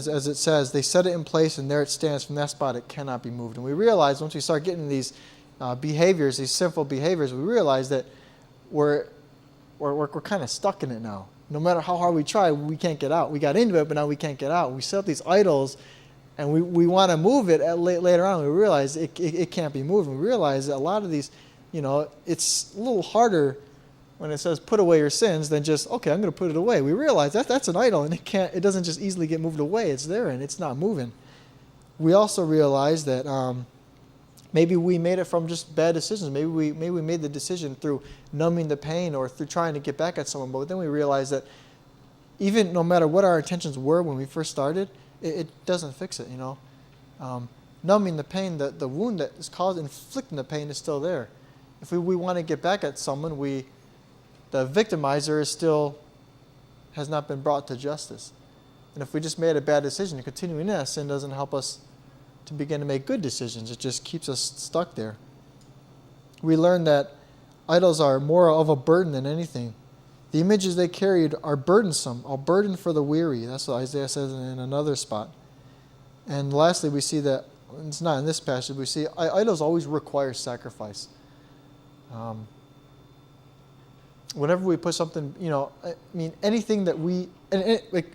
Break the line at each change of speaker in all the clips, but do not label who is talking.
as it says, they set it in place and there it stands. From that spot it cannot be moved. And we realize once we start getting these behaviors, these sinful behaviors, we realize that we're kind of stuck in it now. No matter how hard we try, we can't get out. We got into it, but now we can't get out. We set up these idols, and we want to move it later on. We realize it can't be moved. We realize that a lot of these, it's a little harder when it says put away your sins than just, okay, I'm going to put it away. We realize that's an idol, and it doesn't just easily get moved away. It's there, and it's not moving. We also realize that maybe we made it from just bad decisions. Maybe we made the decision through numbing the pain or through trying to get back at someone. But then we realize that even no matter what our intentions were when we first started, it doesn't fix it. Numbing the pain, the wound that is caused, inflicting the pain is still there. If we want to get back at someone, the victimizer has not been brought to justice. And if we just made a bad decision, continuing in that sin doesn't help us to begin to make good decisions. It just keeps us stuck there. We learn that idols are more of a burden than anything. The images they carried are burdensome, a burden for the weary. That's what Isaiah says in another spot. And lastly, we see that, it's not in this passage, we see idols always require sacrifice. Whenever we put something, anything that like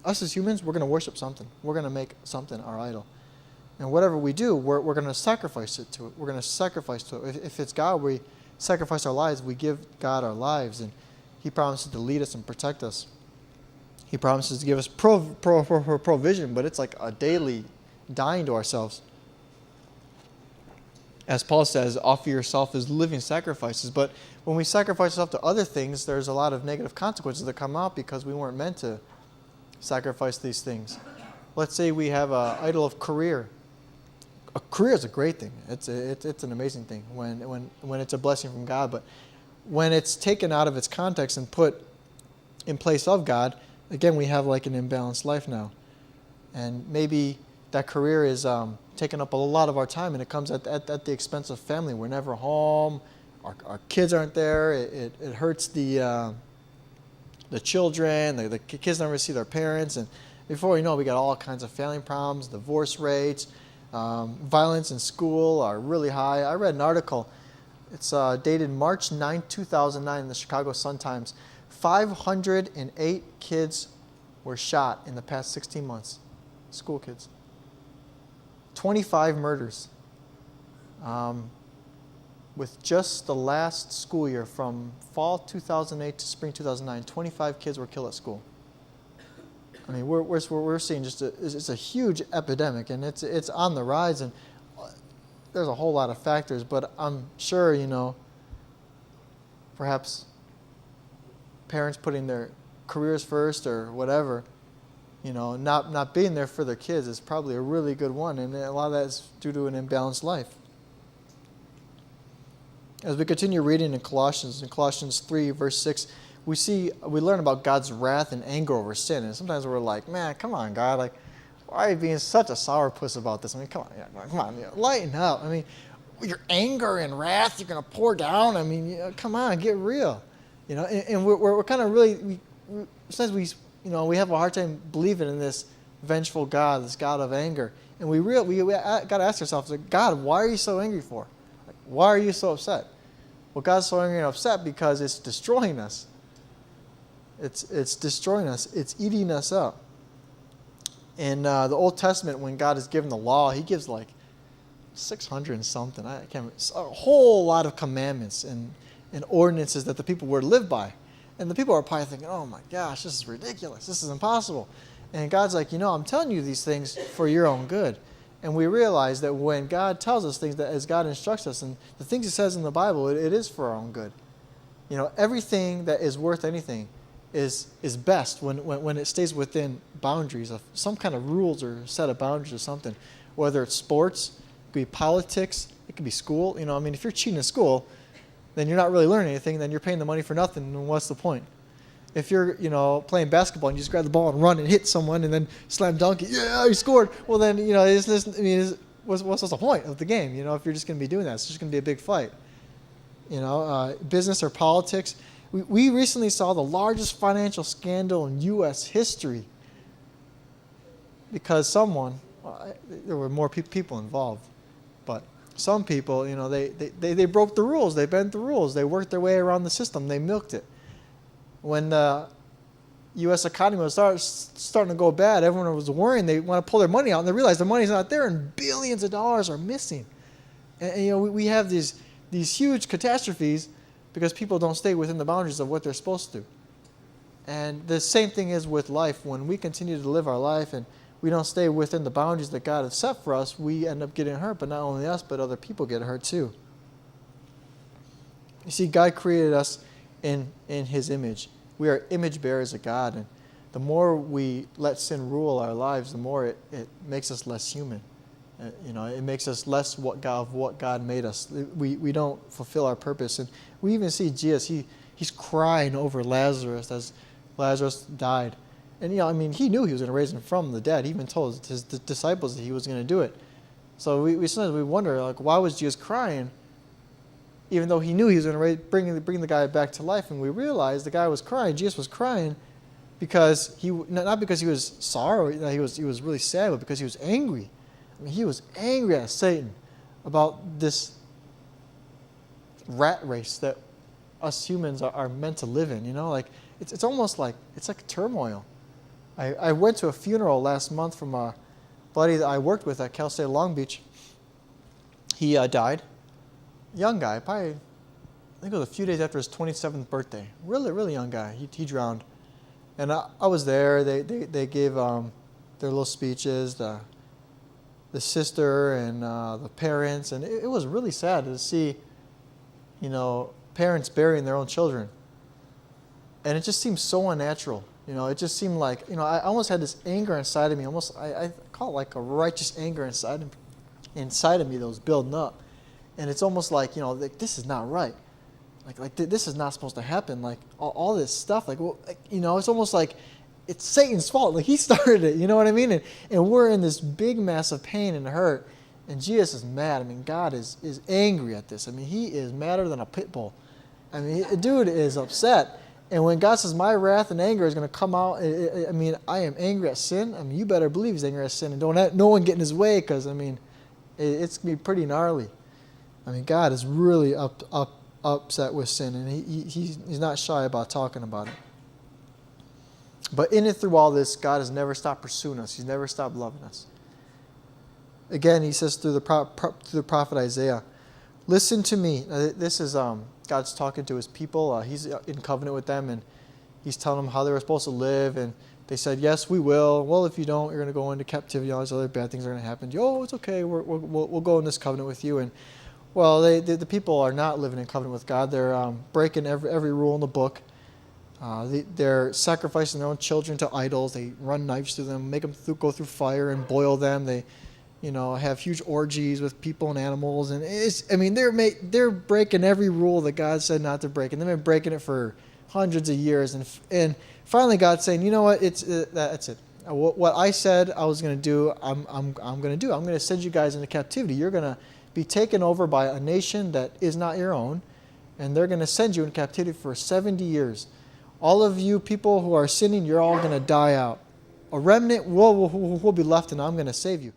us as humans, we're going to worship something. We're going to make something our idol. And whatever we do, we're going to sacrifice it to it. We're going to sacrifice to it. If it's God, we sacrifice our lives. We give God our lives, and He promises to lead us and protect us. He promises to give us provision, but it's like a daily dying to ourselves. As Paul says, offer yourself as living sacrifices. But when we sacrifice ourselves to other things, there's a lot of negative consequences that come out because we weren't meant to sacrifice these things. Let's say we have an idol of career. A career is a great thing. It's an amazing thing when it's a blessing from God. But when it's taken out of its context and put in place of God, again, we have like an imbalanced life now. And maybe that career is taking up a lot of our time, and it comes at the expense of family. We're never home. Our kids aren't there. It hurts the children. The kids never see their parents. And before you know it, we got all kinds of family problems, divorce rates, violence in school are really high. I read an article. It's dated March 9, 2009 in the Chicago Sun-Times. 508 kids were shot in the past 16 months. School kids. 25 murders. With just the last school year, from fall 2008 to spring 2009, 25 kids were killed at school. I mean, we're seeing it's a huge epidemic, and it's on the rise, and there's a whole lot of factors, but I'm sure, perhaps parents putting their careers first or whatever, not being there for their kids is probably a really good one, and a lot of that is due to an imbalanced life. As we continue reading in Colossians 3, verse 6, we learn about God's wrath and anger over sin, and sometimes we're like, man, come on, God, like, why are you being such a sourpuss about this? I mean, come on, lighten up. I mean, your anger and wrath you're going to pour down. I mean, come on, get real. And we're kind of really, sometimes we have a hard time believing in this vengeful God, this God of anger. And we got to ask ourselves, like, God, why are you so angry for? Like, why are you so upset? Well, God's so angry and upset because it's destroying us. It's destroying us. It's eating us up. In the Old Testament, when God is given the law, He gives like 600 and something. I can't remember, a whole lot of commandments and ordinances that the people were to live by. And the people are probably thinking, oh my gosh, this is ridiculous. This is impossible. And God's like, I'm telling you these things for your own good. And we realize that when God tells us things, that as God instructs us, and the things He says in the Bible, it is for our own good. Everything that is worth anything is best when it stays within boundaries of some kind of rules or set of boundaries or something. Whether it's sports, it could be politics, it could be school. If you're cheating in school, then you're not really learning anything, then you're paying the money for nothing, and what's the point? If you're, playing basketball and you just grab the ball and run and hit someone and then slam dunk it, yeah, you scored. Well, then, what's the point of the game? If you're just going to be doing that, it's just going to be a big fight. Business or politics. We recently saw the largest financial scandal in U.S. history. because there were more people involved, but some people, they broke the rules, they bent the rules, they worked their way around the system, they milked it. When the U.S. economy was starting to go bad, everyone was worrying, they want to pull their money out, and they realize the money's not there, and billions of dollars are missing. And we have these huge catastrophes because people don't stay within the boundaries of what they're supposed to. And the same thing is with life. When we continue to live our life and we don't stay within the boundaries that God has set for us, we end up getting hurt. But not only us, but other people get hurt too. You see, God created us in His image. We are image bearers of God. And the more we let sin rule our lives, the more it makes us less human. It makes us less what God made us. We don't fulfill our purpose. And we even see Jesus, he's crying over Lazarus as Lazarus died. And he knew he was going to raise him from the dead. He even told his disciples that he was going to do it. So we sometimes wonder, why was Jesus crying, even though he knew he was going to bring the guy back to life? And we realized the guy was crying. Jesus was crying because not because he was sorry, that he was really sad, but because he was angry. He was angry at Satan about this rat race that us humans are meant to live in. It's almost like turmoil. I went to a funeral last month from a buddy that I worked with at Cal State Long Beach. He died. Young guy, probably, I think it was a few days after his 27th birthday. Really, really young guy. He drowned. And I was there. They gave their little speeches, the sister and the parents. And it was really sad to see, parents burying their own children. And it just seemed so unnatural. It just seemed like, I almost had this anger inside of me. I call it like a righteous anger inside of me that was building up. And it's almost like, this is not right. Like this is not supposed to happen. Like all this stuff. It's almost like it's Satan's fault. Like he started it. You know what I mean? And we're in this big mess of pain and hurt. And Jesus is mad. God is angry at this. He is madder than a pit bull. Dude is upset. And when God says, my wrath and anger is going to come out, I am angry at sin. You better believe he's angry at sin. And don't let no one get in his way, because, it's going to be pretty gnarly. God is really upset with sin, and he's not shy about talking about it. But in and through all this, God has never stopped pursuing us. He's never stopped loving us. Again, he says through the prophet Isaiah, listen to me. This is God's talking to his people. He's in covenant with them, and he's telling them how they were supposed to live. And they said, yes, we will. Well, if you don't, you're going to go into captivity. All these other bad things are going to happen. Oh, it's okay. We'll go in this covenant with you. And well, the people are not living in covenant with God. They're breaking every rule in the book. They're sacrificing their own children to idols. They run knives through them, make them go through fire and boil them. They have huge orgies with people and animals, and they're breaking every rule that God said not to break, and they've been breaking it for hundreds of years, and finally God's saying, you know what, that's it. What I said I was going to do, I'm going to do. I'm going to send you guys into captivity. You're going to be taken over by a nation that is not your own, and they're going to send you in captivity for 70 years. All of you people who are sinning, you're all going to die out. A remnant will be left, and I'm going to save you.